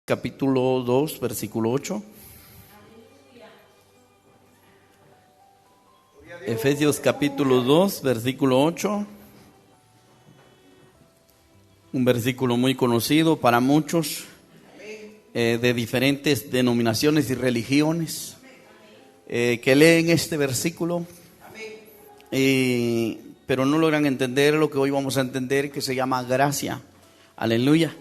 capítulo 2, versículo 8. Efesios capítulo 2, versículo 8. Un versículo muy conocido para muchos, de diferentes denominaciones y religiones, que leen este versículo, pero no logran entender lo que hoy vamos a entender, que se llama gracia. Aleluya.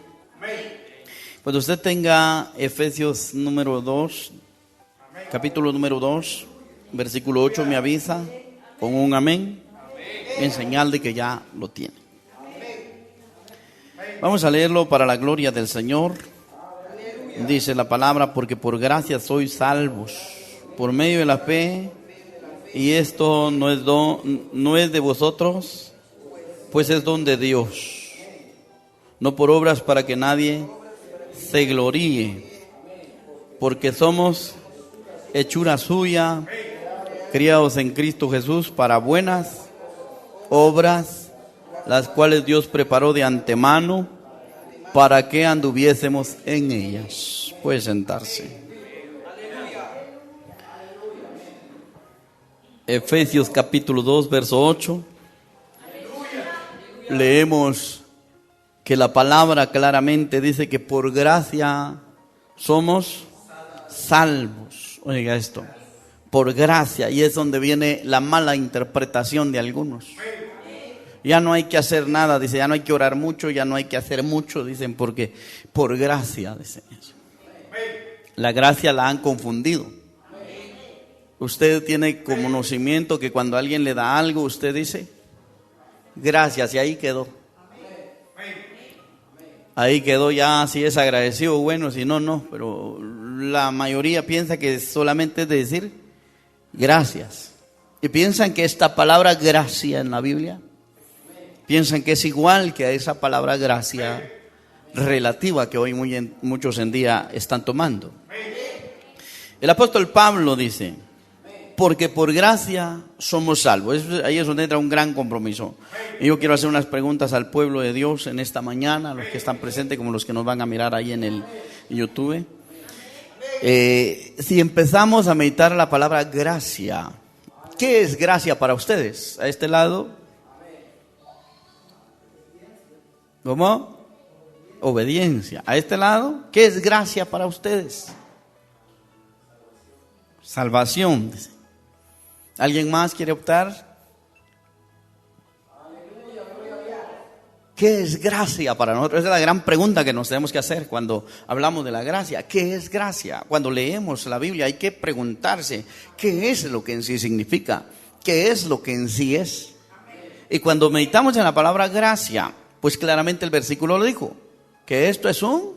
Cuando usted tenga Efesios número 2, capítulo número 2, versículo 8, me avisa con un amén, en señal de que ya lo tiene. Vamos a leerlo para la gloria del Señor. Dice la palabra: porque por gracia sois salvos, por medio de la fe, y esto no es de vosotros, pues es don de Dios, no por obras para que nadie se gloríe, porque somos hechura suya, criados en Cristo Jesús para buenas obras, las cuales Dios preparó de antemano para que anduviésemos en ellas. Puede sentarse. Efesios capítulo 2, verso 8. Leemos que la palabra claramente dice que por gracia somos salvos. Oiga esto, por gracia, y es donde viene la mala interpretación de algunos. Ya no hay que hacer nada, dice, ya no hay que orar mucho, ya no hay que hacer mucho, dicen, porque por gracia, dicen eso. La gracia la han confundido. Usted tiene conocimiento que cuando alguien le da algo, usted dice gracias, y ahí quedó. Ahí quedó, ya, si es agradecido, bueno, si no, no. Pero la mayoría piensa que solamente es de decir gracias. Y piensan que esta palabra gracia en la Biblia, piensan que es igual que a esa palabra gracia relativa que hoy muchos en día están tomando. El apóstol Pablo dice: porque por gracia somos salvos. Ahí es donde entra un gran compromiso. Y yo quiero hacer unas preguntas al pueblo de Dios en esta mañana, a los que están presentes como los que nos van a mirar ahí en el YouTube. Si empezamos a meditar la palabra gracia, ¿qué es gracia para ustedes? A este lado, ¿cómo? Obediencia. A este lado, ¿qué es gracia para ustedes? Salvación. ¿Alguien más quiere optar? ¿Qué es gracia para nosotros? Esa es la gran pregunta que nos tenemos que hacer cuando hablamos de la gracia. ¿Qué es gracia? Cuando leemos la Biblia hay que preguntarse ¿qué es lo que en sí significa? ¿Qué es lo que en sí es? Y cuando meditamos en la palabra gracia, pues claramente el versículo lo dijo, que esto es un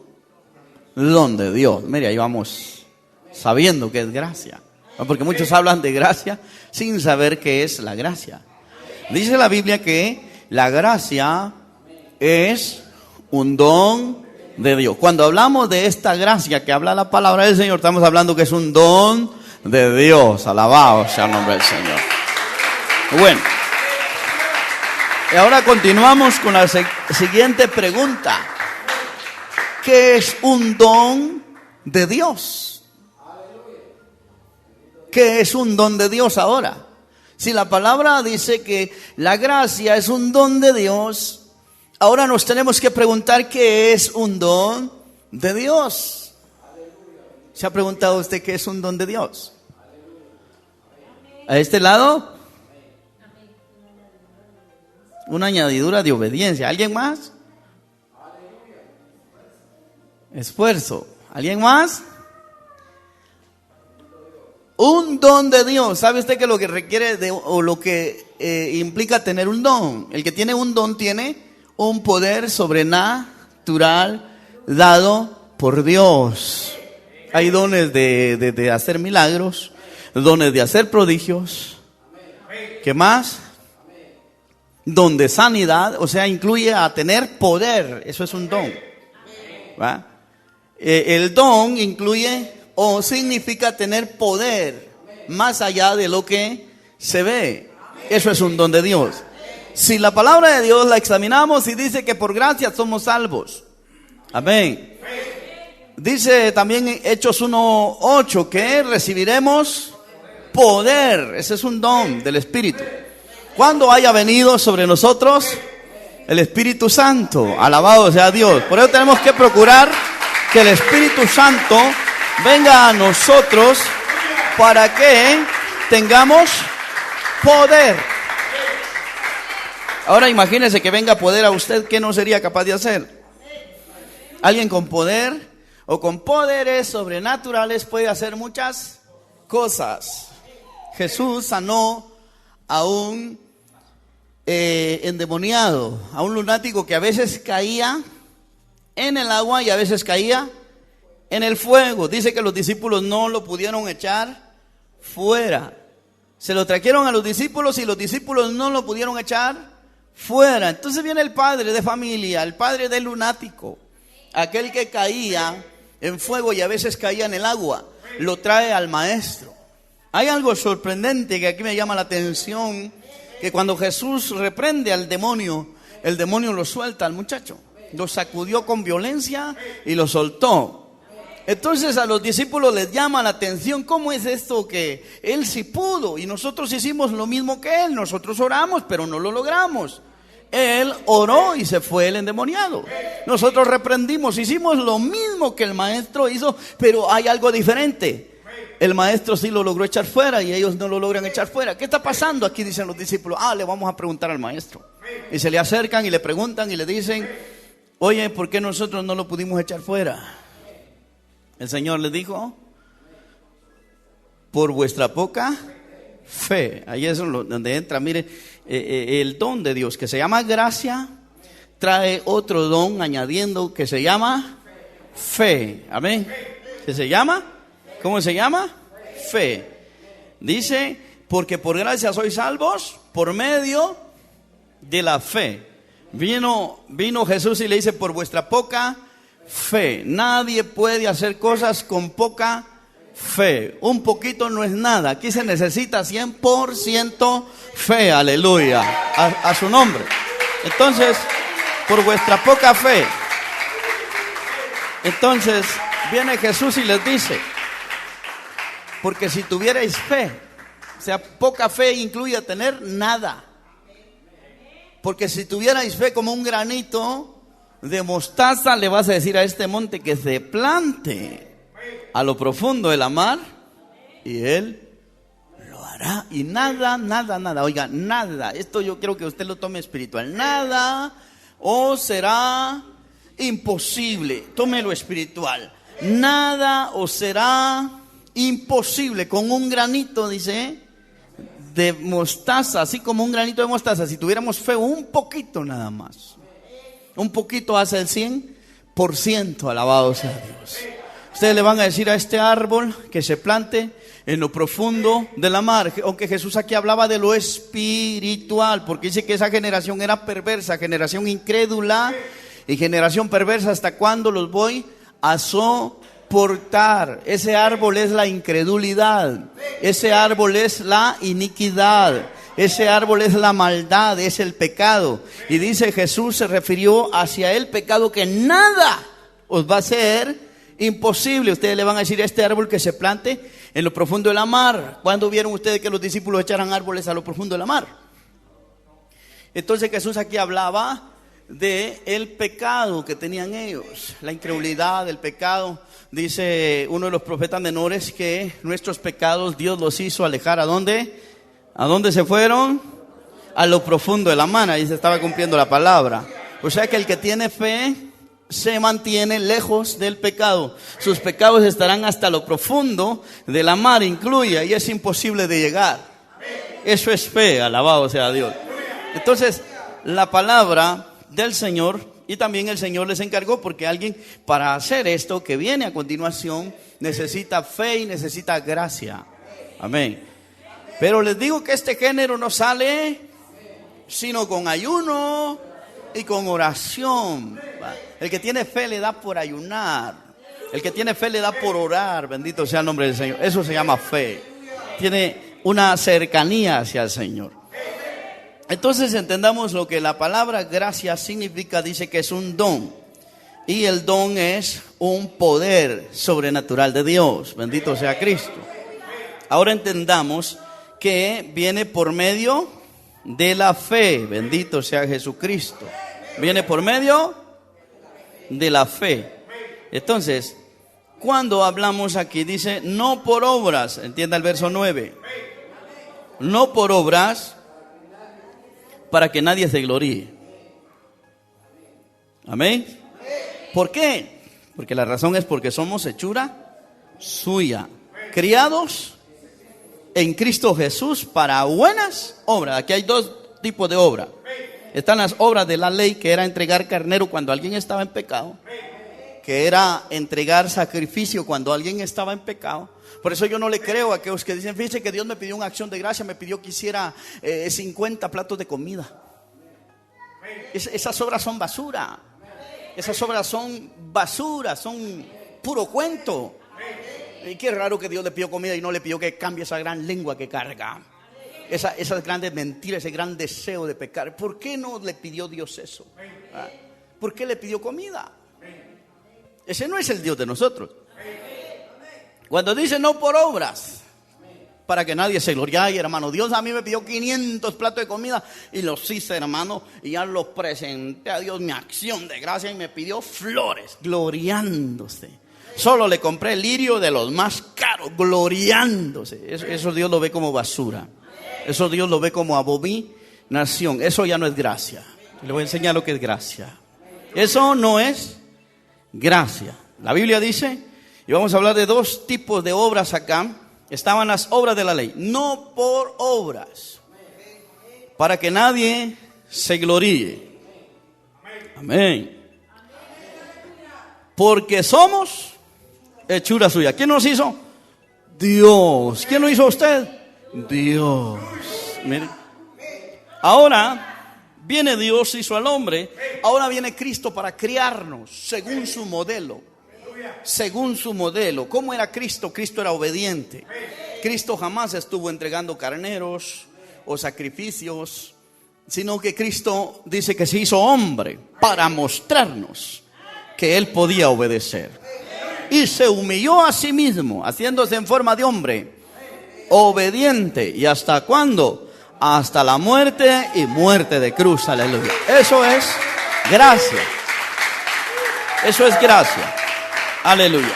don de Dios. Mire, ahí vamos sabiendo que es gracia. Porque muchos hablan de gracia sin saber qué es la gracia. Dice la Biblia que la gracia es un don de Dios. Cuando hablamos de esta gracia que habla la palabra del Señor, estamos hablando que es un don de Dios. Alabado sea el nombre del Señor. Bueno, y ahora continuamos con la siguiente pregunta. ¿Qué es un don de Dios? ¿Qué es un don de Dios ahora? Si la palabra dice que la gracia es un don de Dios, ahora nos tenemos que preguntar ¿qué es un don de Dios? ¿Se ha preguntado usted qué es un don de Dios? ¿A este lado? Una añadidura de obediencia. ¿Alguien más? Esfuerzo. ¿Alguien más? Un don de Dios. ¿Sabe usted que lo que requiere o lo que implica tener un don? El que tiene un don tiene un poder sobrenatural dado por Dios. Hay dones de hacer milagros, dones de hacer prodigios. ¿Qué más? Don de sanidad, o sea, incluye a tener poder. Eso es un don. ¿Va? El don incluye o significa tener poder más allá de lo que se ve. Eso es un don de Dios. Si la palabra de Dios la examinamos y dice que por gracia somos salvos. Amén. Dice también en Hechos 1:8 que recibiremos poder. Ese es un don del Espíritu. Cuando haya venido sobre nosotros el Espíritu Santo. Alabado sea Dios. Por eso tenemos que procurar que el Espíritu Santo venga a nosotros para que tengamos poder. Ahora imagínese que venga poder a usted, ¿qué no sería capaz de hacer? Alguien con poder o con poderes sobrenaturales puede hacer muchas cosas. Jesús sanó a un endemoniado, a un lunático que a veces caía en el agua y a veces caía en el fuego. Dice que los discípulos no lo pudieron echar fuera. Se lo trajeron a los discípulos y los discípulos no lo pudieron echar fuera. Entonces viene el padre de familia, el padre del lunático, aquel que caía en fuego y a veces caía en el agua, lo trae al maestro. Hay algo sorprendente que aquí me llama la atención, que cuando Jesús reprende al demonio, el demonio lo suelta al muchacho, lo sacudió con violencia y lo soltó. Entonces a los discípulos les llama la atención, ¿cómo es esto que él sí pudo y nosotros hicimos lo mismo que él? Nosotros oramos, pero no lo logramos. Él oró y se fue el endemoniado. Nosotros reprendimos, hicimos lo mismo que el maestro hizo, pero hay algo diferente. El maestro sí lo logró echar fuera y ellos no lo logran echar fuera. ¿Qué está pasando aquí? Dicen los discípulos. Le vamos a preguntar al maestro. Y se le acercan y le preguntan y le dicen, oye, ¿por qué nosotros no lo pudimos echar fuera? El Señor les dijo, por vuestra poca fe. Ahí es donde entra, mire, el don de Dios que se llama gracia, trae otro don añadiendo que se llama fe. Amén. ¿Qué se llama? ¿Cómo se llama? Fe. Dice, porque por gracia sois salvos por medio de la fe. Vino Jesús y le dice, por vuestra poca fe. Nadie puede hacer cosas con poca fe. Un poquito no es nada. Aquí se necesita 100% fe. Aleluya. A su nombre. Entonces, por vuestra poca fe. Entonces, viene Jesús y les dice, porque si tuvierais fe, o sea, poca fe incluye tener nada. Porque si tuvierais fe como un granito de mostaza, le vas a decir a este monte que se plante a lo profundo de la mar y él lo hará. Y nada, oiga, nada, esto yo quiero que usted lo tome espiritual, nada os será imposible. Tómelo espiritual. Nada os será imposible. Con un granito, dice, de mostaza, así como un granito de mostaza, si tuviéramos fe un poquito nada más, un poquito hace el 100%, alabado sea Dios. Ustedes le van a decir a este árbol que se plante en lo profundo de la mar, aunque Jesús aquí hablaba de lo espiritual, porque dice que esa generación era perversa, generación incrédula y generación perversa, ¿hasta cuándo los voy a soportar? Ese árbol es la incredulidad, ese árbol es la iniquidad, ese árbol es la maldad, es el pecado. Y dice Jesús, se refirió hacia el pecado, que nada os va a ser imposible. Ustedes le van a decir a este árbol que se plante en lo profundo de la mar. ¿Cuándo vieron ustedes que los discípulos echaran árboles a lo profundo de la mar? Entonces Jesús aquí hablaba de el pecado que tenían ellos, la incredulidad, el pecado. Dice uno de los profetas menores que nuestros pecados Dios los hizo alejar. ¿A dónde? ¿A dónde se fueron? A lo profundo de la mar. Ahí se estaba cumpliendo la palabra. O sea que el que tiene fe se mantiene lejos del pecado. Sus pecados estarán hasta lo profundo de la mar, incluye, y es imposible de llegar. Eso es fe, alabado sea Dios. Entonces, la palabra del Señor, y también el Señor les encargó, porque alguien para hacer esto que viene a continuación necesita fe y necesita gracia. Amén. Pero les digo que este género no sale sino con ayuno y con oración. El que tiene fe le da por ayunar. El que tiene fe le da por orar. Bendito sea el nombre del Señor. Eso se llama fe. Tiene una cercanía hacia el Señor. Entonces entendamos lo que la palabra gracia significa. Dice que es un don. Y el don es un poder sobrenatural de Dios. Bendito sea Cristo. Ahora entendamos que viene por medio de la fe. Bendito sea Jesucristo. Viene por medio de la fe. Entonces, cuando hablamos aquí, dice, no por obras. Entienda el verso 9. No por obras, para que nadie se gloríe. Amén. ¿Por qué? Porque la razón es porque somos hechura suya, criados en Cristo Jesús para buenas obras. Aquí hay dos tipos de obras. Están las obras de la ley, que era entregar carnero cuando alguien estaba en pecado, que era entregar sacrificio cuando alguien estaba en pecado. Por eso yo no le creo a aquellos que dicen, fíjense que Dios me pidió una acción de gracia, me pidió que hiciera 50 platos de comida. Esas obras son basura. Esas obras son basura, son puro cuento. Y qué raro que Dios le pidió comida y no le pidió que cambie esa gran lengua que carga. Esas grandes mentiras, ese gran deseo de pecar. ¿Por qué no le pidió Dios eso? ¿Por qué le pidió comida? Ese no es el Dios de nosotros. Cuando dice no por obras, para que nadie se glorie. Ay, hermano, Dios a mí me pidió 500 platos de comida y los hice, hermano, y ya los presenté a Dios, mi acción de gracia, y me pidió flores, gloriándose. Solo le compré lirio de los más caros, gloriándose. Eso Dios lo ve como basura. Eso Dios lo ve como abominación. Eso ya no es gracia. Le voy a enseñar lo que es gracia. Eso no es gracia. La Biblia dice, y vamos a hablar de dos tipos de obras acá. Estaban las obras de la ley, no por obras, para que nadie se gloríe. Amén. Porque somos hechura suya. ¿Quién nos hizo? Dios. ¿Quién lo hizo a usted? Dios. Mire. Ahora viene Dios, hizo al hombre. Ahora viene Cristo para criarnos según su modelo. Según su modelo. ¿Cómo era Cristo? Cristo era obediente. Cristo jamás estuvo entregando carneros o sacrificios, sino que Cristo dice que se hizo hombre para mostrarnos que Él podía obedecer. Y se humilló a sí mismo, haciéndose en forma de hombre, obediente. ¿Y hasta cuándo? Hasta la muerte y muerte de cruz. Aleluya. Eso es gracia. Eso es gracia. Aleluya.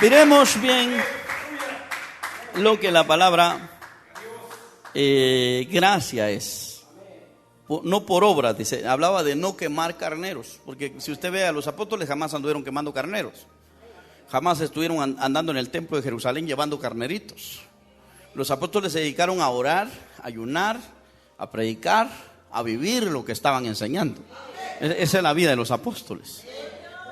Miremos bien lo que la palabra gracia es. No por obras, dice. Hablaba de no quemar carneros. Porque si usted ve a los apóstoles, jamás anduvieron quemando carneros. Jamás estuvieron andando en el templo de Jerusalén llevando carneritos. Los apóstoles se dedicaron a orar, a ayunar, a predicar, a vivir lo que estaban enseñando. Esa es la vida de los apóstoles.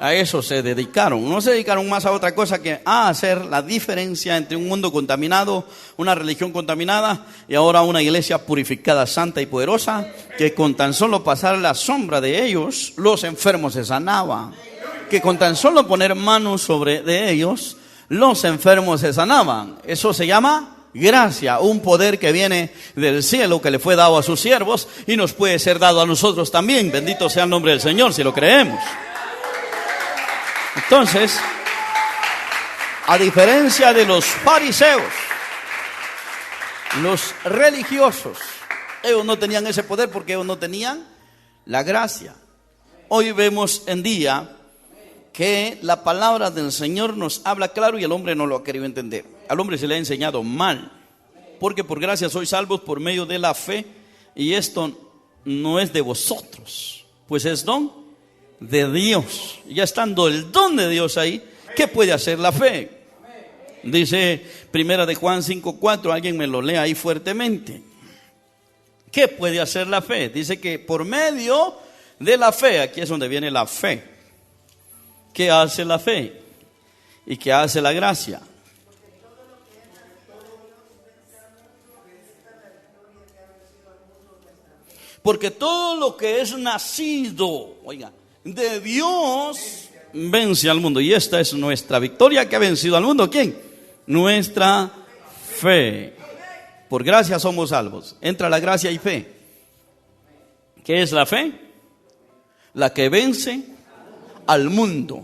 A eso se dedicaron. No se dedicaron más a otra cosa que a hacer la diferencia entre un mundo contaminado, una religión contaminada, y ahora una iglesia purificada, santa y poderosa, que con tan solo pasar la sombra de ellos, los enfermos se sanaban. Que con tan solo poner manos sobre de ellos, los enfermos se sanaban. Eso se llama gracia, un poder que viene del cielo, que le fue dado a sus siervos y nos puede ser dado a nosotros también. Bendito sea el nombre del Señor, si lo creemos. Entonces, a diferencia de los fariseos, los religiosos, ellos no tenían ese poder porque ellos no tenían la gracia. Hoy vemos en día que la palabra del Señor nos habla claro y el hombre no lo ha querido entender. Al hombre se le ha enseñado mal, porque por gracia sois salvos por medio de la fe, y esto no es de vosotros, pues es don de Dios. Ya estando el don de Dios ahí, ¿qué puede hacer la fe? Dice Primera de Juan 5:4, alguien me lo lea ahí fuertemente. ¿Qué puede hacer la fe? Dice que por medio de la fe, aquí es donde viene la fe. ¿Qué hace la fe? ¿Y qué hace la gracia? Porque todo lo que es nacido, oiga, de Dios vence al mundo. Y esta es nuestra victoria que ha vencido al mundo. ¿Quién? Nuestra fe. Por gracia somos salvos. Entra la gracia y fe. ¿Qué es la fe? La que vence al mundo.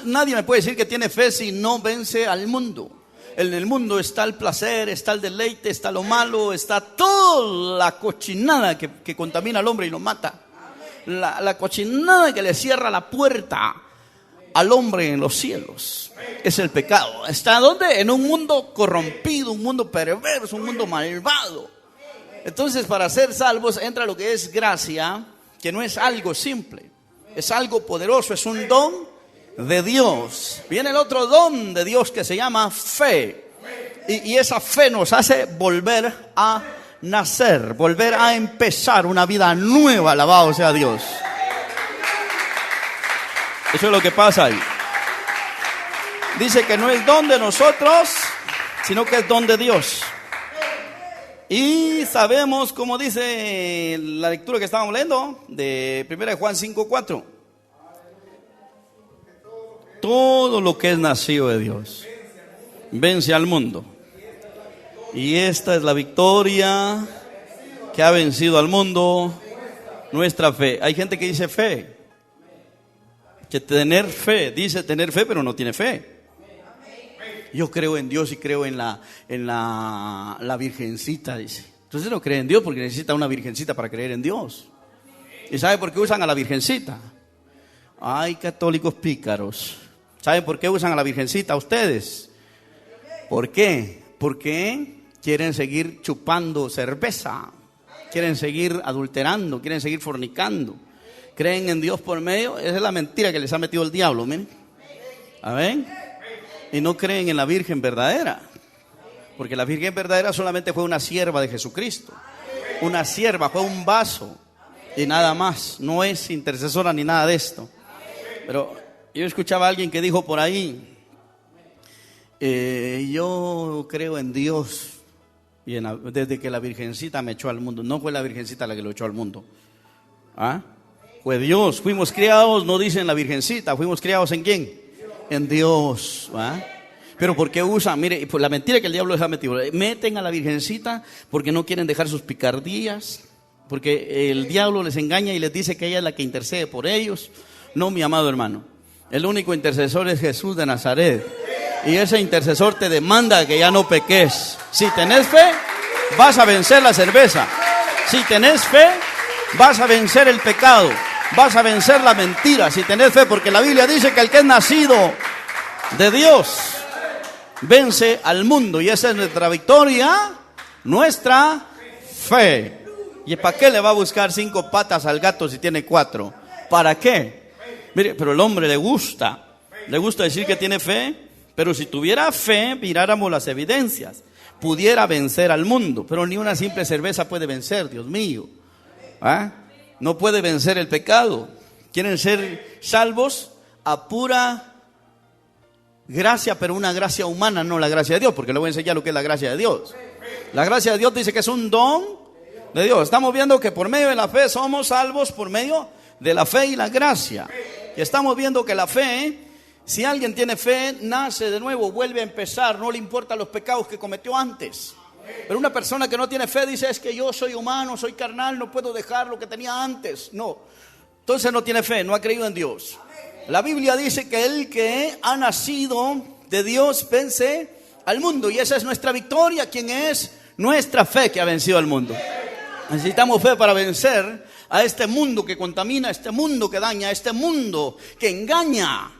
Nadie me puede decir que tiene fe si no vence al mundo. En el mundo está el placer, está el deleite, está lo malo, está toda la cochinada que contamina al hombre y lo mata. La cochinada que le cierra la puerta al hombre en los cielos. Es el pecado. ¿Está dónde? En un mundo corrompido, un mundo perverso, un mundo malvado. Entonces, para ser salvos entra lo que es gracia, que no es algo simple, es algo poderoso, es un don de Dios. Viene el otro don de Dios que se llama fe. Y esa fe nos hace volver a nacer, volver a empezar una vida nueva. Alabado sea Dios. Eso es lo que pasa ahí. Dice que no es don de nosotros, sino que es don de Dios. Y sabemos, como dice la lectura que estábamos leyendo, de 1 Juan 5:4. Todo lo que es nacido de Dios vence al mundo. Y esta es la victoria que ha vencido al mundo, nuestra fe. Hay gente que dice fe, que tener fe, dice tener fe, pero no tiene fe. Yo creo en Dios y creo en la virgencita, dice. Entonces no cree en Dios porque necesita una virgencita para creer en Dios. ¿Y sabe por qué usan a la virgencita? Ay, católicos pícaros. ¿Saben por qué usan a la virgencita ustedes? ¿Por qué? Porque quieren seguir chupando cerveza, quieren seguir adulterando, quieren seguir fornicando. Creen en Dios por medio, esa es la mentira que les ha metido el diablo, miren. ¿Amén? Y no creen en la Virgen verdadera, porque la Virgen verdadera solamente fue una sierva de Jesucristo. Una sierva, fue un vaso y nada más, no es intercesora ni nada de esto. Pero yo escuchaba a alguien que dijo por ahí, yo creo en Dios y desde que la virgencita me echó al mundo. No fue la virgencita la que lo echó al mundo, fue Dios. Fuimos criados, no dicen la virgencita, fuimos criados ¿en quién? En Dios. Pero ¿por qué usan? Mire, pues la mentira que el diablo les ha metido. Meten a la virgencita porque no quieren dejar sus picardías, porque el diablo les engaña y les dice que ella es la que intercede por ellos. No, mi amado hermano, el único intercesor es Jesús de Nazaret. Y ese intercesor te demanda que ya no peques. Si tenés fe, vas a vencer la cerveza. Si tenés fe, vas a vencer el pecado, vas a vencer la mentira. Si tenés fe, porque la Biblia dice que el que es nacido de Dios vence al mundo. Y esa es nuestra victoria, nuestra fe. ¿Y para qué le va a buscar 5 patas al gato si tiene 4? ¿Para qué? Mire, pero el hombre le gusta decir que tiene fe. Pero si tuviera fe, miráramos las evidencias, pudiera vencer al mundo. Pero ni una simple cerveza puede vencer, Dios mío. No puede vencer el pecado. Quieren ser salvos a pura gracia, pero una gracia humana, no la gracia de Dios, porque le voy a enseñar lo que es la gracia de Dios. La gracia de Dios dice que es un don de Dios. Estamos viendo que por medio de la fe somos salvos por medio de la fe y la gracia. Y estamos viendo que la fe, si alguien tiene fe, nace de nuevo, vuelve a empezar, no le importan los pecados que cometió antes. Pero una persona que no tiene fe dice, es que yo soy humano, soy carnal, no puedo dejar lo que tenía antes. No, entonces no tiene fe, no ha creído en Dios. La Biblia dice que el que ha nacido de Dios vence al mundo. Y esa es nuestra victoria, ¿quién es? Nuestra fe que ha vencido al mundo. Necesitamos fe para vencer a este mundo que contamina, a este mundo que daña, a este mundo que engaña.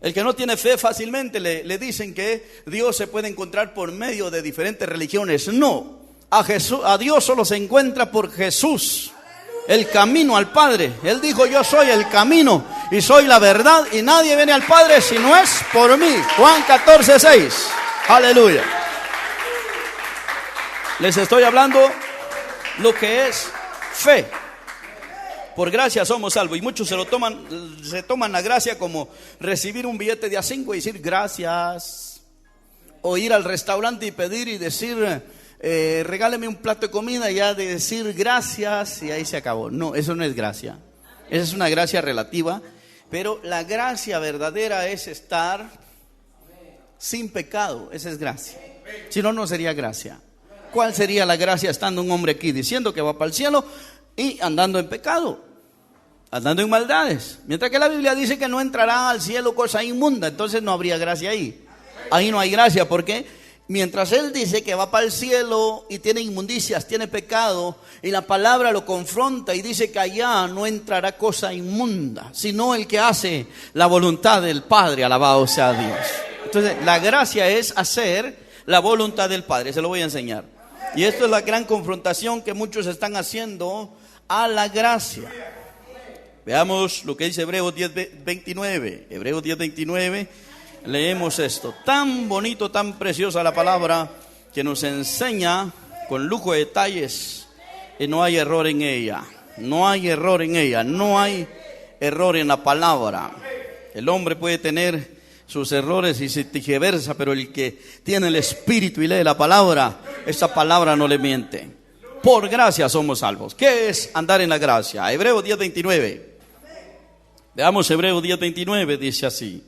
El que no tiene fe fácilmente le dicen que Dios se puede encontrar por medio de diferentes religiones. No, a Dios solo se encuentra por Jesús, el camino al Padre. Él dijo, yo soy el camino y soy la verdad y nadie viene al Padre si no es por mí. Juan 14:6. Aleluya. Les estoy hablando lo que es fe. Por gracia somos salvos. Y muchos se toman la gracia como recibir un billete de A5 y decir gracias. O ir al restaurante y pedir y decir regáleme un plato de comida y ya decir gracias y ahí se acabó. No, eso no es gracia. Esa es una gracia relativa. Pero la gracia verdadera es estar sin pecado. Esa es gracia. Si no, no sería gracia. ¿Cuál sería la gracia estando un hombre aquí diciendo que va para el cielo y andando en pecado, andando en maldades. Mientras que la Biblia dice que no entrará al cielo cosa inmunda, entonces no habría gracia ahí. Ahí no hay gracia, porque mientras él dice que va para el cielo y tiene inmundicias, tiene pecado, y la palabra lo confronta y dice que allá no entrará cosa inmunda, sino el que hace la voluntad del Padre, alabado sea Dios. Entonces la gracia es hacer la voluntad del Padre, se lo voy a enseñar. Y esto es la gran confrontación que muchos están haciendo a la gracia. Veamos lo que dice Hebreos 10:29. Hebreos 10:29. Leemos esto, tan bonito, tan preciosa la palabra, que nos enseña con lujo de detalles, y no hay error en ella, no hay error en ella, no hay error en la palabra. El hombre puede tener sus errores y se tergiversa, pero el que tiene el Espíritu y lee la palabra, esa palabra no le miente. Por gracia somos salvos. ¿Qué es andar en la gracia? Hebreos 10:29. Veamos Hebreos 10:29, dice así: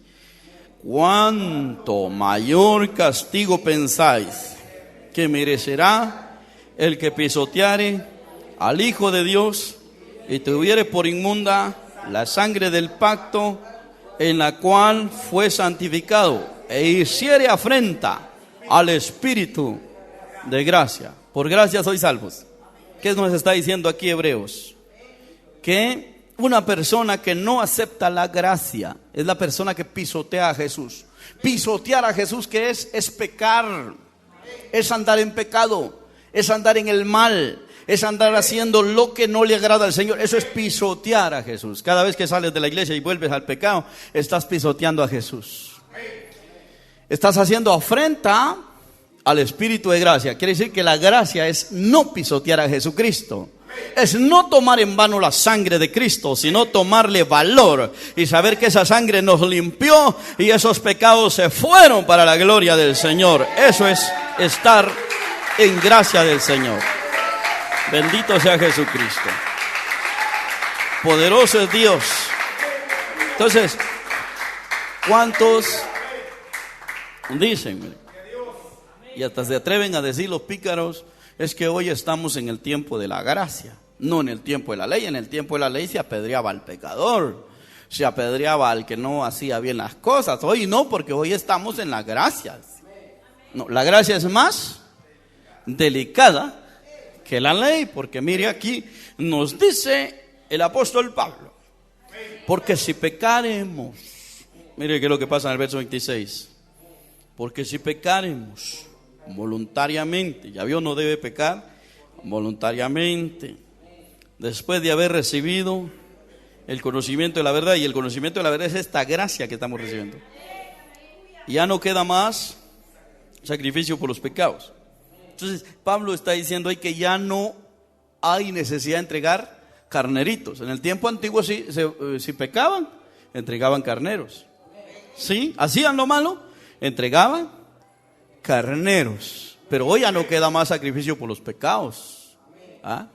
¿cuánto mayor castigo pensáis que merecerá el que pisoteare al Hijo de Dios y tuviere por inmunda la sangre del pacto en la cual fue santificado e hiciere afrenta al Espíritu de gracia? Por gracia sois salvos. ¿Qué nos está diciendo aquí Hebreos? Que una persona que no acepta la gracia es la persona que pisotea a Jesús. Pisotear a Jesús, ¿qué es? Es pecar, es andar en pecado, es andar en el mal, es andar haciendo lo que no le agrada al Señor. Eso es pisotear a Jesús. Cada vez que sales de la iglesia y vuelves al pecado, estás pisoteando a Jesús. Estás haciendo afrenta al Espíritu de gracia. Quiere decir que la gracia es no pisotear a Jesucristo. Es no tomar en vano la sangre de Cristo, sino tomarle valor y saber que esa sangre nos limpió y esos pecados se fueron para la gloria del Señor. Eso es estar en gracia del Señor. Bendito sea Jesucristo. Poderoso es Dios. Entonces, ¿cuántos dicen? Y hasta se atreven a decir los pícaros: es que hoy estamos en el tiempo de la gracia, no en el tiempo de la ley. En el tiempo de la ley se apedreaba al pecador, se apedreaba al que no hacía bien las cosas. Hoy no, porque hoy estamos en la gracia. No, la gracia es más delicada que la ley, porque mire aquí nos dice el apóstol Pablo: porque si pecaremos, mire qué es lo que pasa en el verso 26, porque si pecaremos voluntariamente, ya vio, no debe pecar voluntariamente, después de haber recibido el conocimiento de la verdad, y el conocimiento de la verdad es esta gracia que estamos recibiendo, ya no queda más sacrificio por los pecados. Entonces Pablo está diciendo ahí que ya no hay necesidad de entregar carneritos. En el tiempo antiguo si pecaban, entregaban carneros. Sí, hacían lo malo, entregaban carneros. Pero hoy ya no queda más sacrificio por los pecados. ¿Ah?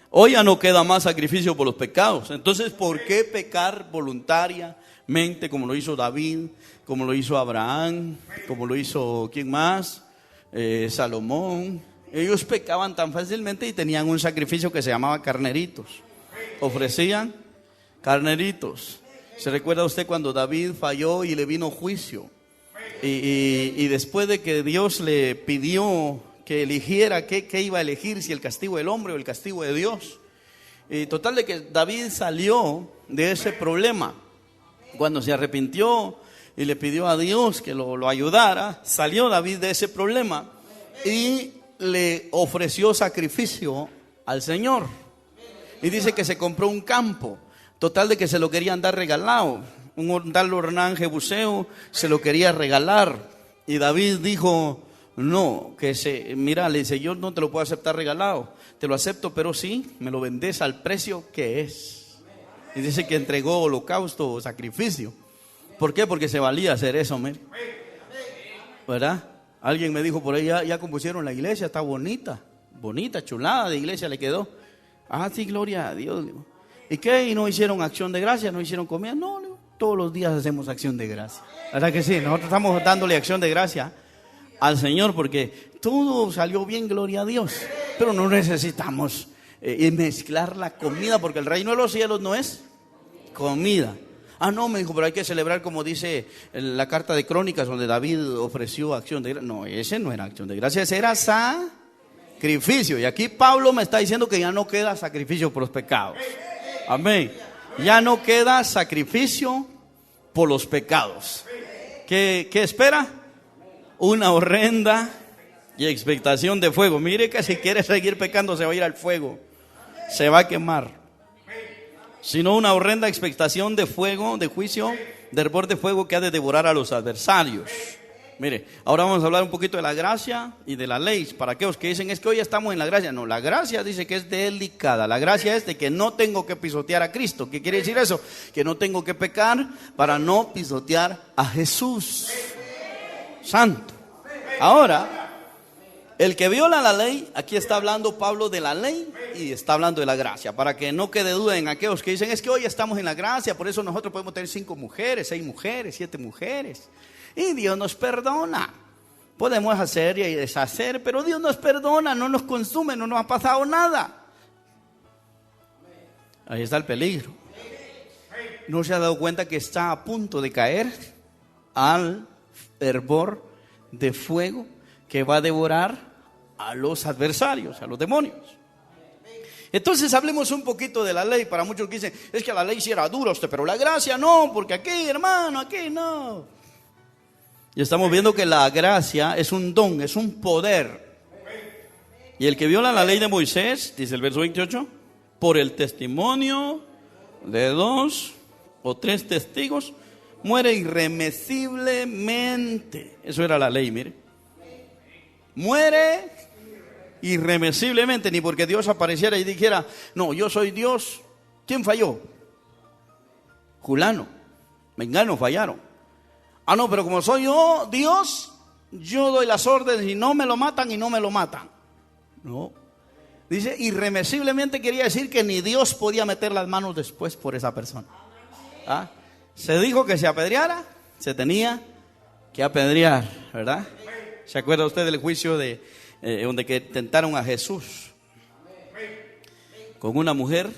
Hoy ya no queda más sacrificio por los pecados. Entonces, ¿por qué pecar voluntariamente como lo hizo David, como lo hizo Abraham, como lo hizo, ¿quién más? Salomón. Ellos pecaban tan fácilmente y tenían un sacrificio que se llamaba carneritos. Ofrecían carneritos. ¿Se recuerda usted cuando David falló y le vino juicio? Y después de que Dios le pidió que eligiera qué iba a elegir, si el castigo del hombre o el castigo de Dios. Y total de que David salió de ese problema. Cuando se arrepintió y le pidió a Dios que lo ayudara, salió David de ese problema y le ofreció sacrificio al Señor. Y dice que se compró un campo. Total de que se lo querían dar regalado. Un tal Ornán Jebuseo se lo quería regalar. Y David dijo: no, mira, le dice: yo no te lo puedo aceptar regalado. Te lo acepto, pero sí, me lo vendes al precio que es. Y dice que entregó holocausto o sacrificio. ¿Por qué? Porque se valía hacer eso, ¿verdad? Alguien me dijo por ahí: ya compusieron la iglesia, está bonita, chulada de iglesia le quedó. Ah, sí, gloria a Dios. ¿Y qué? ¿Y no hicieron acción de gracia? ¿No hicieron comida? No, todos los días hacemos acción de gracia. ¿Verdad que sí? Nosotros estamos dándole acción de gracia al Señor porque todo salió bien, gloria a Dios. Pero no necesitamos y mezclar la comida, porque el reino de los cielos no es comida. Ah, no, me dijo, pero hay que celebrar como dice la carta de Crónicas, donde David ofreció acción de gracia. No, ese no era acción de gracia, ese era sacrificio. Y aquí Pablo me está diciendo que ya no queda sacrificio por los pecados. Amén. Ya no queda sacrificio por los pecados. ¿Qué espera? Una horrenda y expectación de fuego. Mire que si quiere seguir pecando se va a ir al fuego, se va a quemar. Sino una horrenda expectación de fuego, de juicio, de hervor de fuego que ha de devorar a los adversarios. Mire, ahora vamos a hablar un poquito de la gracia y de la ley. Para aquellos que dicen, es que hoy estamos en la gracia. No, la gracia dice que es delicada. La gracia es de que no tengo que pisotear a Cristo. ¿Qué quiere decir eso? Que no tengo que pecar para no pisotear a Jesús Santo. Ahora, el que viola la ley, aquí está hablando Pablo de la ley y está hablando de la gracia. Para que no quede duda en aquellos que dicen, es que hoy estamos en la gracia, por eso nosotros podemos tener 5 mujeres, 6 mujeres, 7 mujeres. Y Dios nos perdona. Podemos hacer y deshacer, pero Dios nos perdona, no nos consume, no nos ha pasado nada. Ahí está el peligro. ¿No se ha dado cuenta que está a punto de caer al hervor de fuego que va a devorar a los adversarios, a los demonios? Entonces hablemos un poquito de la ley. Para muchos que dicen, es que la ley sí era dura usted, pero la gracia no, porque aquí, hermano, aquí no. Y estamos viendo que la gracia es un don, es un poder. Y el que viola la ley de Moisés, dice el verso 28, por el testimonio de 2 o 3 testigos, muere irremisiblemente. Eso era la ley, mire. Muere irremisiblemente, ni porque Dios apareciera y dijera, no, yo soy Dios. ¿Quién falló? Fulano, mengano fallaron. Ah, no, pero como soy yo, Dios, yo doy las órdenes y no me lo matan y no me lo matan. No. Dice, irremisiblemente quería decir que ni Dios podía meter las manos después por esa persona. ¿Ah? Se dijo que se apedreara, se tenía que apedrear, ¿verdad? ¿Se acuerda usted del juicio de donde que tentaron a Jesús con una mujer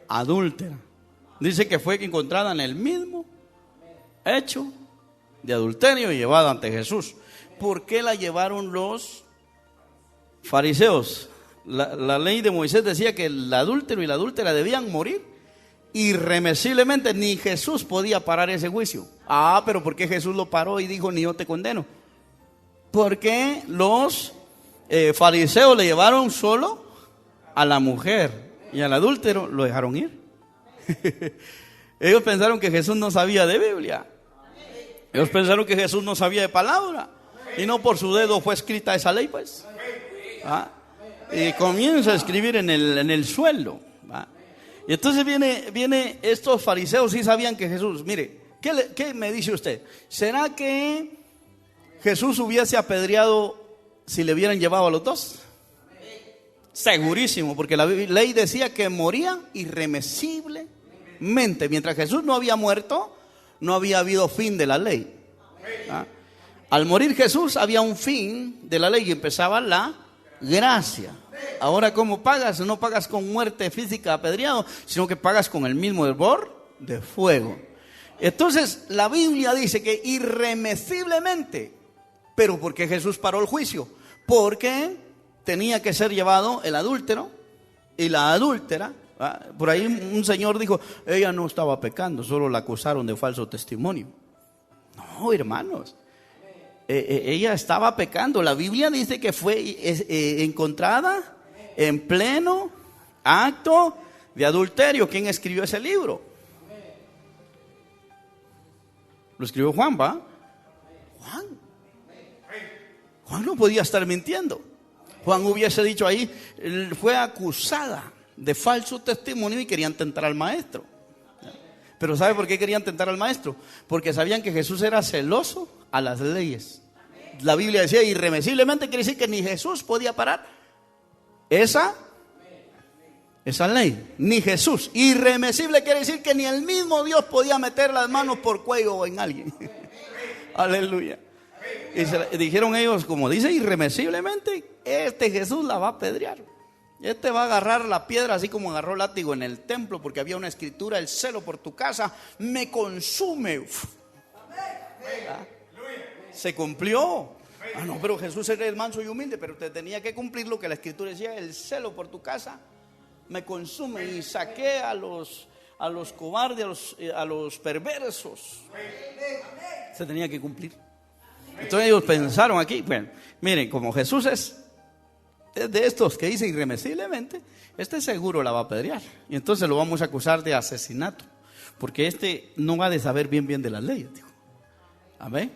adúltera? Dice que fue encontrada en el mismo hecho de adulterio y llevada ante Jesús. ¿Por qué la llevaron los fariseos? La ley de Moisés decía que el adúltero y la adúltera debían morir irremisiblemente. Ni Jesús podía parar ese juicio. Ah, pero ¿por qué Jesús lo paró y dijo, ni yo te condeno? Porque los fariseos le llevaron solo a la mujer y al adúltero lo dejaron ir. Ellos pensaron que Jesús no sabía de Biblia. Ellos pensaron que Jesús no sabía de palabra. Y no por su dedo fue escrita esa ley, pues. ¿Ah? Y comienza a escribir en el suelo. ¿Ah? Y entonces viene estos fariseos, sí sabían que Jesús, mire, ¿qué me dice usted? ¿Será que Jesús hubiese apedreado si le hubieran llevado a los dos? Segurísimo, porque la ley decía que moría irremisiblemente. Mientras Jesús no había muerto, no había habido fin de la ley. ¿Ah? Al morir Jesús había un fin de la ley y empezaba la gracia. Ahora, ¿cómo pagas? No pagas con muerte física apedreado, sino que pagas con el mismo hervor de fuego. Entonces la Biblia dice que irremisiblemente. ¿Pero por qué Jesús paró el juicio? Porque tenía que ser llevado el adúltero y la adúltera. Por ahí un señor dijo, ella no estaba pecando, solo la acusaron de falso testimonio. No, hermanos, ella estaba pecando. La Biblia dice que fue encontrada en pleno acto de adulterio. ¿Quién escribió ese libro? Lo escribió Juan, ¿va? Juan no podía estar mintiendo. Juan hubiese dicho ahí, fue acusada de falso testimonio y querían tentar al maestro. Pero ¿sabe por qué querían tentar al maestro? Porque sabían que Jesús era celoso a las leyes. La Biblia decía irremisiblemente, quiere decir que ni Jesús podía parar esa ley, ni Jesús. Irremisiblemente quiere decir que ni el mismo Dios podía meter las manos por cuello en alguien. Aleluya. Y dijeron ellos, como dice irremisiblemente, este Jesús la va a apedrear. Este va a agarrar la piedra así como agarró el látigo en el templo, porque había una escritura: el celo por tu casa me consume. ¿Ah? Se cumplió. Ah, no, pero Jesús era el manso y humilde, pero usted tenía que cumplir lo que la escritura decía: el celo por tu casa me consume. Y saqué a los cobardes, a los perversos. Se tenía que cumplir. Entonces ellos pensaron aquí, bueno, miren, como Jesús es de estos que dice irremisiblemente, este seguro la va a apedrear. Y entonces lo vamos a acusar de asesinato, porque este no va a saber bien de las leyes, dijo. Amén.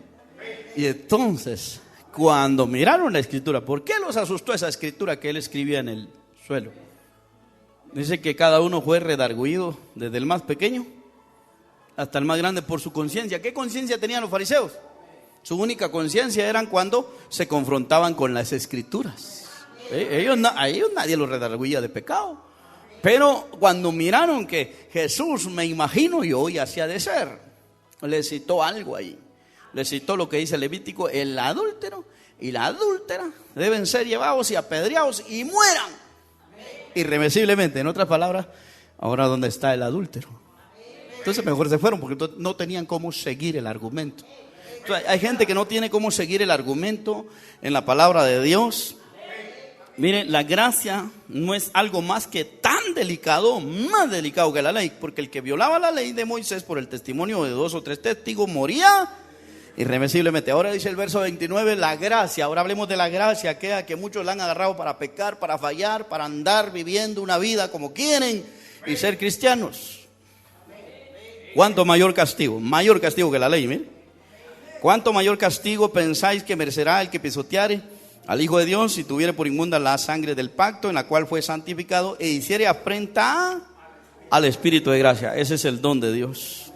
Y entonces, cuando miraron la escritura, ¿por qué los asustó esa escritura que él escribía en el suelo? Dice que cada uno fue redargüido, desde el más pequeño hasta el más grande, por su conciencia. ¿Qué conciencia tenían los fariseos? Su única conciencia eran cuando se confrontaban con las escrituras. A ellos nadie los redarguía de pecado. Pero cuando miraron que Jesús, me imagino yo, y así ha de ser, le citó algo ahí. Le citó lo que dice Levítico: el adúltero y la adúltera deben ser llevados y apedreados y mueran irremisiblemente. En otras palabras, ahora ¿dónde está el adúltero? Entonces mejor se fueron, porque no tenían cómo seguir el argumento. Entonces, hay gente que no tiene cómo seguir el argumento en la palabra de Dios. Mire, la gracia no es algo más que tan delicado, más delicado que la ley, porque el que violaba la ley de Moisés por el testimonio de 2 o 3 testigos moría irremisiblemente. Ahora dice el verso 29, la gracia. Ahora hablemos de la gracia, aquella que muchos la han agarrado para pecar, para fallar, para andar viviendo una vida como quieren y ser cristianos. ¿Cuánto mayor castigo? Mayor castigo que la ley, mire. ¿Cuánto mayor castigo pensáis que merecerá el que pisoteare al Hijo de Dios, si tuviere por inmunda la sangre del pacto en la cual fue santificado, e hiciere afrenta al Espíritu de gracia? Ese es el don de Dios.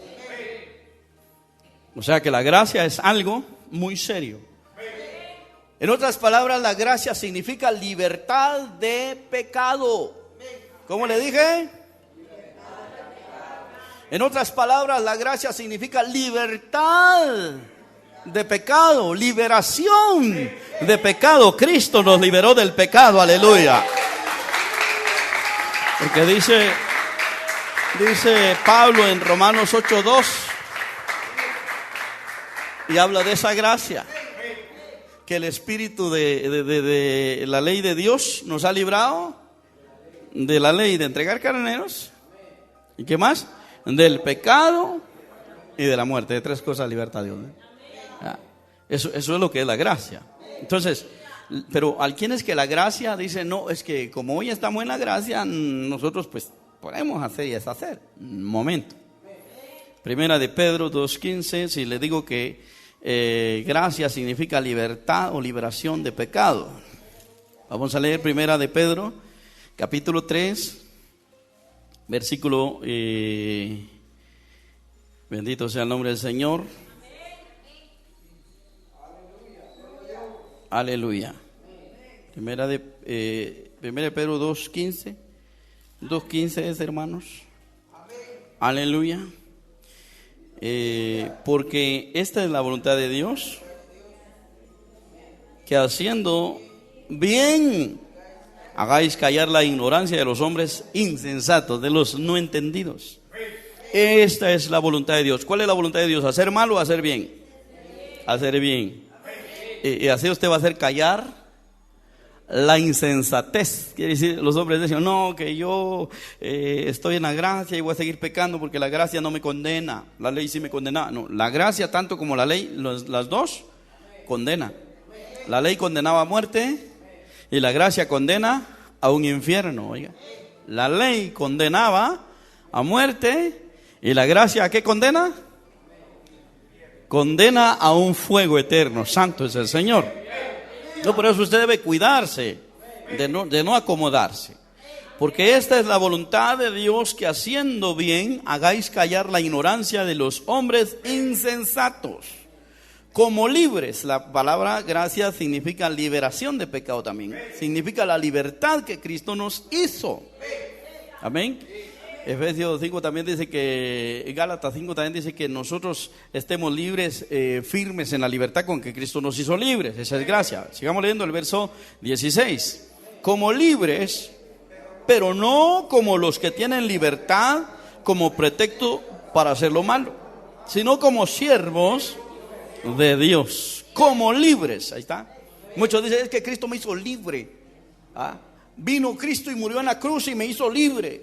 O sea que la gracia es algo muy serio. En otras palabras, la gracia significa libertad de pecado. ¿Cómo le dije? En otras palabras, la gracia significa libertad de pecado, liberación de pecado. Cristo nos liberó del pecado, aleluya. Porque dice Pablo en Romanos 8:2, y habla de esa gracia, que el espíritu de la ley de Dios nos ha librado de la ley de entregar carneros, ¿y qué más? Del pecado y de la muerte. De 3 cosas libertad Dios, ¿no? Eso es lo que es la gracia. Entonces, pero al quien es que la gracia dice: no, es que como hoy estamos en la gracia, nosotros pues podemos hacer y deshacer. Un momento. Primera de Pedro 2:15, si le digo que gracia significa libertad o liberación de pecado. Vamos a leer Primera de Pedro, capítulo 3, versículo, bendito sea el nombre del Señor. Aleluya. Primera de Pedro 2:15. 2:15 es, hermanos. Aleluya. Porque esta es la voluntad de Dios, que haciendo bien hagáis callar la ignorancia de los hombres insensatos, de los no entendidos. Esta es la voluntad de Dios. ¿Cuál es la voluntad de Dios? ¿Hacer mal o hacer bien? Hacer bien. Y así usted va a hacer callar la insensatez. Quiere decir, los hombres dicen: no, que yo estoy en la gracia y voy a seguir pecando porque la gracia no me condena. La ley sí me condena. No, la gracia tanto como la ley, las dos condena. La ley condenaba a muerte y la gracia condena a un infierno. Oiga, la ley condenaba a muerte y la gracia ¿a qué condena? Condena a un fuego eterno. Santo es el Señor. No, por eso usted debe cuidarse de no acomodarse, porque esta es la voluntad de Dios, que haciendo bien hagáis callar la ignorancia de los hombres insensatos, como libres. La palabra gracia significa liberación de pecado también. Significa la libertad que Cristo nos hizo. Amén. Efesios 5 también dice que, Gálatas 5 también dice que nosotros estemos libres, firmes en la libertad con que Cristo nos hizo libres. Esa es gracia. Sigamos leyendo el verso 16. Como libres, pero no como los que tienen libertad como pretexto para hacer lo malo, sino como siervos de Dios, como libres. Ahí está. Muchos dicen, es que Cristo me hizo libre. Vino Cristo y murió en la cruz y me hizo libre.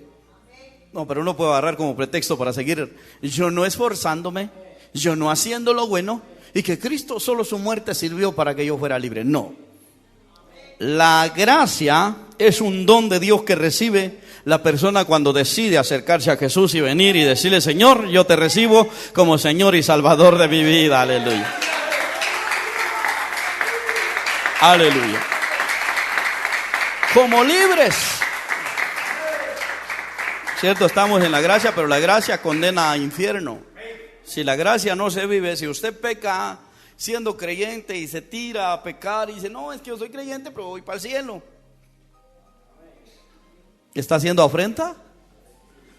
No, pero no puedo agarrar como pretexto para seguir yo no esforzándome, yo no haciendo lo bueno, y que Cristo solo su muerte sirvió para que yo fuera libre. No. La gracia es un don de Dios que recibe la persona cuando decide acercarse a Jesús y venir y decirle: Señor, yo te recibo como Señor y Salvador de mi vida. Aleluya. Aleluya. Como libres. Cierto, estamos en la gracia, pero la gracia condena a infierno. Si la gracia no se vive, si usted peca siendo creyente y se tira a pecar y dice: no, es que yo soy creyente pero voy para el cielo, está haciendo afrenta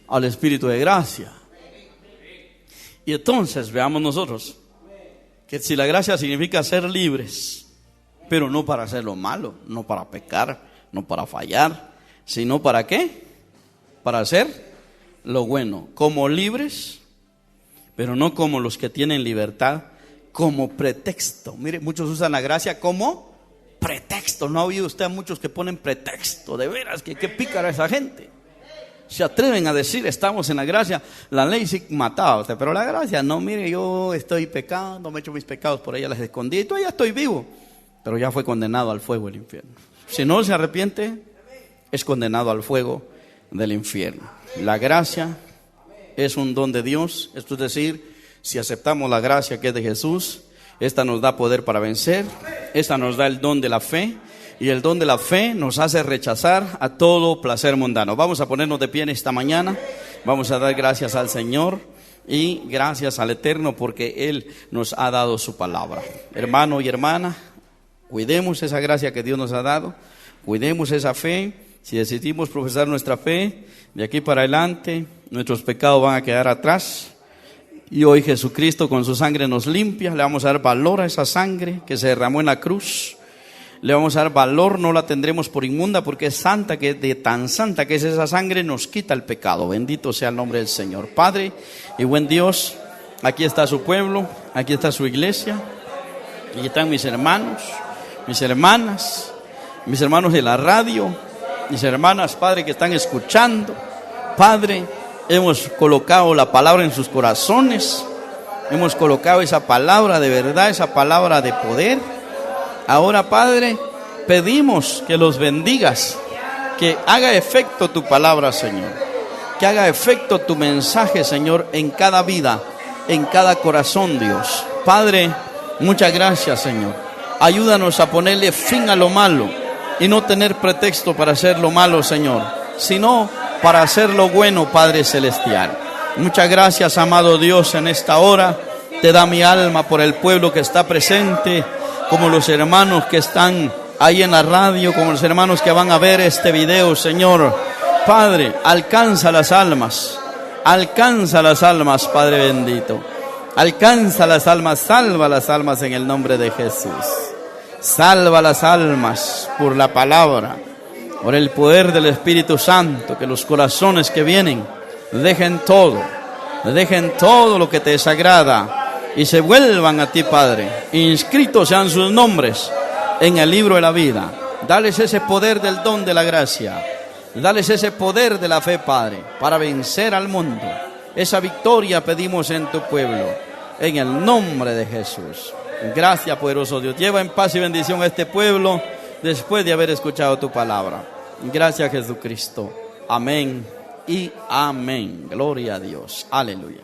al Espíritu de gracia. Y entonces veamos nosotros que si la gracia significa ser libres, pero no para hacer lo malo, no para pecar, no para fallar, sino para ¿qué? Para hacer lo bueno, como libres, pero no como los que tienen libertad como pretexto. Mire, muchos usan la gracia como pretexto. ¿No ha oído usted a muchos que ponen pretexto? De veras, que qué pícara esa gente. Se atreven a decir: estamos en la gracia. La ley sí mataba a usted, pero la gracia no. Mire, yo estoy pecando, me he hecho mis pecados por ella, las escondí y todavía estoy vivo, pero ya fue condenado al fuego del infierno. Si no se arrepiente, es condenado al fuego del infierno. La gracia es un don de Dios. Esto es decir, si aceptamos la gracia que es de Jesús, esta nos da poder para vencer, esta nos da el don de la fe, y el don de la fe nos hace rechazar a todo placer mundano. Vamos a ponernos de pie en esta mañana, vamos a dar gracias al Señor y gracias al Eterno porque Él nos ha dado su palabra. Hermano y hermana, cuidemos esa gracia que Dios nos ha dado, cuidemos esa fe. Si decidimos profesar nuestra fe, de aquí para adelante nuestros pecados van a quedar atrás. Y hoy Jesucristo con su sangre nos limpia. Le vamos a dar valor a esa sangre que se derramó en la cruz. Le vamos a dar valor, no la tendremos por inmunda porque es santa, que de tan santa que es esa sangre nos quita el pecado. Bendito sea el nombre del Señor. Padre y buen Dios, aquí está su pueblo, aquí está su iglesia. Aquí están mis hermanos, mis hermanas, mis hermanos de la radio, mis hermanas, Padre, que están escuchando. Padre, hemos colocado la palabra en sus corazones. Hemos colocado esa palabra de verdad, esa palabra de poder. Ahora, Padre, pedimos que los bendigas, que haga efecto tu palabra, Señor. Que haga efecto tu mensaje, Señor, en cada vida, en cada corazón, Dios. Padre, muchas gracias, Señor. Ayúdanos a ponerle fin a lo malo y no tener pretexto para hacer lo malo, Señor, sino para hacer lo bueno, Padre Celestial. Muchas gracias, amado Dios, en esta hora. Te da mi alma por el pueblo que está presente, como los hermanos que están ahí en la radio, como los hermanos que van a ver este video, Señor. Padre, alcanza las almas, Padre bendito. Alcanza las almas, salva las almas en el nombre de Jesús. Salva las almas por la palabra, por el poder del Espíritu Santo, que los corazones que vienen dejen todo lo que te desagrada y se vuelvan a ti, Padre. Inscritos sean sus nombres en el libro de la vida. Dales ese poder del don de la gracia, dales ese poder de la fe, Padre, para vencer al mundo. Esa victoria pedimos en tu pueblo, en el nombre de Jesús. Gracias, poderoso Dios. Lleva en paz y bendición a este pueblo después de haber escuchado tu palabra. Gracias, Jesucristo. Amén y amén. Gloria a Dios. Aleluya.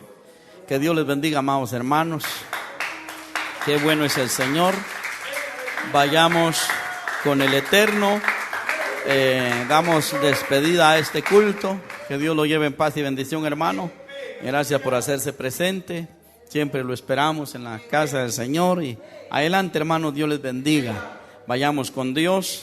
Que Dios les bendiga, amados hermanos. Qué bueno es el Señor. Vayamos con el Eterno. Damos despedida a este culto. Que Dios lo lleve en paz y bendición, hermano. Gracias por hacerse presente. Siempre lo esperamos en la casa del Señor. Y adelante, hermanos, Dios les bendiga. Vayamos con Dios.